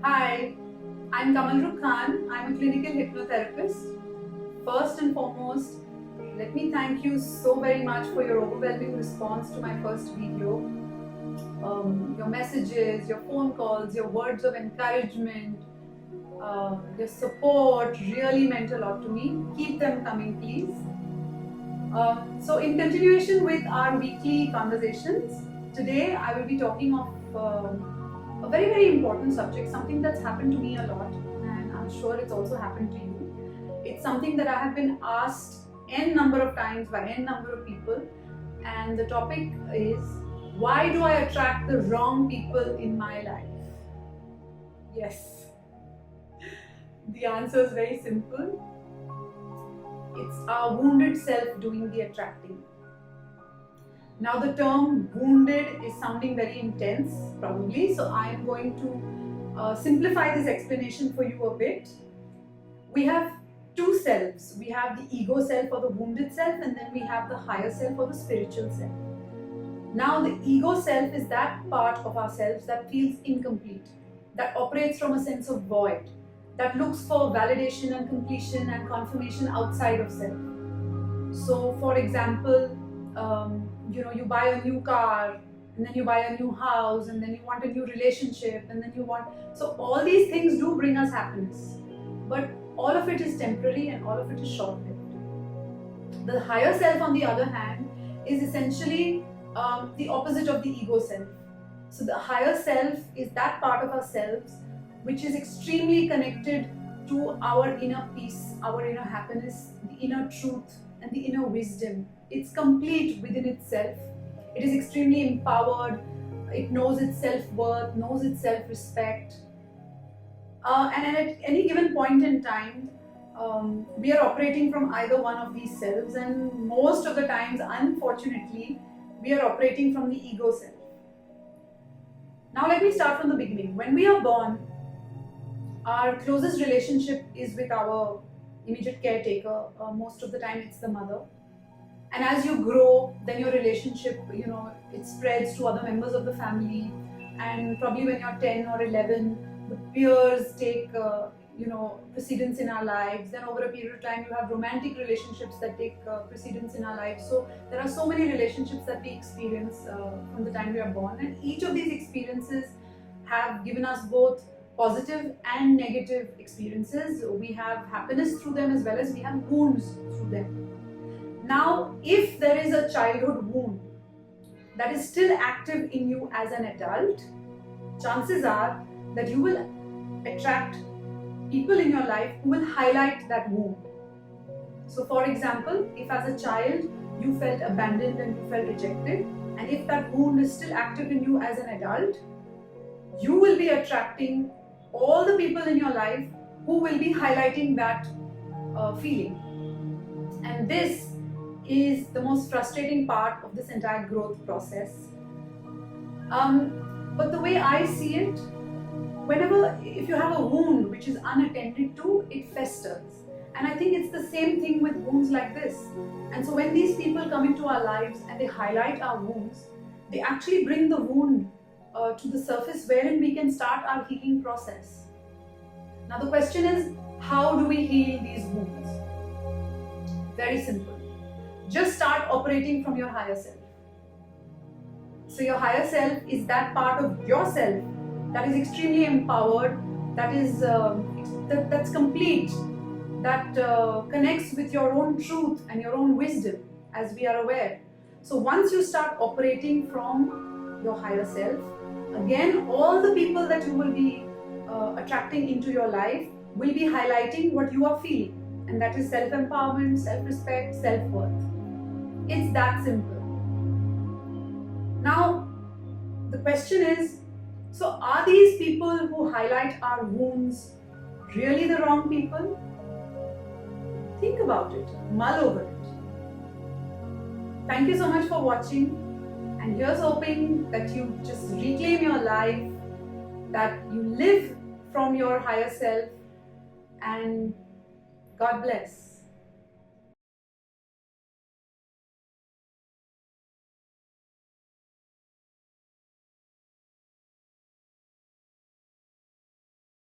Hi, I'm Kamalrup Khan. I'm a clinical hypnotherapist. First and foremost, let me thank you so very much for your overwhelming response to my first video. Your messages, your phone calls, your words of encouragement, your support really meant a lot to me. Keep them coming, please. So, in continuation with our weekly conversations, today I will be talking of a very, very important subject, something that's happened to me a lot, and I'm sure it's also happened to you. It's something that I have been asked n number of times by n number of people, and the topic is, why do I attract the wrong people in my life? Yes, the answer is very simple. It's our wounded self doing the attracting. Now, the term wounded is sounding very intense, probably, so I am going to simplify this explanation for you a bit. We have two selves. We have the ego self or the wounded self, and then we have the higher self or the spiritual self. Now, the ego self is that part of ourselves that feels incomplete, that operates from a sense of void, that looks for validation and completion and confirmation outside of self. So, for example, you buy a new car, and then you buy a new house, and then you want a new relationship, and then you want. So, all these things do bring us happiness, but all of it is temporary and all of it is short lived. The higher self, on the other hand, is essentially the opposite of the ego self. So, the higher self is that part of ourselves which is extremely connected to our inner peace, our inner happiness, the inner truth, and the inner wisdom. It's complete within itself. It is extremely empowered. It knows its self-worth, knows its self-respect. And at any given point in time, we are operating from either one of these selves, and most of the times, unfortunately, we are operating from the ego self. Now, let me start from the beginning. When we are born, our closest relationship is with our immediate caretaker. Most of the time, it's the mother. And as you grow, then your relationship, it spreads to other members of the family. And probably when you're 10 or 11, the peers take, precedence in our lives. Then over a period of time, you have romantic relationships that take precedence in our lives. So there are so many relationships that we experience from the time we are born. And each of these experiences have given us both positive and negative experiences. We have happiness through them as well as we have wounds through them. Now, if there is a childhood wound that is still active in you as an adult, chances are that you will attract people in your life who will highlight that wound. So, for example, if as a child you felt abandoned and you felt rejected, and if that wound is still active in you as an adult, you will be attracting all the people in your life who will be highlighting that feeling. And this is the most frustrating part of this entire growth process. But the way I see it, if you have a wound which is unattended to, it festers. And I think it's the same thing with wounds like this. And so when these people come into our lives and they highlight our wounds, they actually bring the wound to the surface wherein we can start our healing process. Now the question is, how do we heal these wounds? Very simple. Just start operating from your higher self. So your higher self is that part of yourself that is extremely empowered, that is that's complete, that connects with your own truth and your own wisdom, as we are aware. So once you start operating from your higher self, again, all the people that you will be attracting into your life will be highlighting what you are feeling, and that is self-empowerment, self-respect, self-worth. It's that simple. Now, the question is, so are these people who highlight our wounds really the wrong people? Think about it, mull over it. Thank you so much for watching, and here's hoping that you just reclaim your life, that you live from your higher self, and God bless.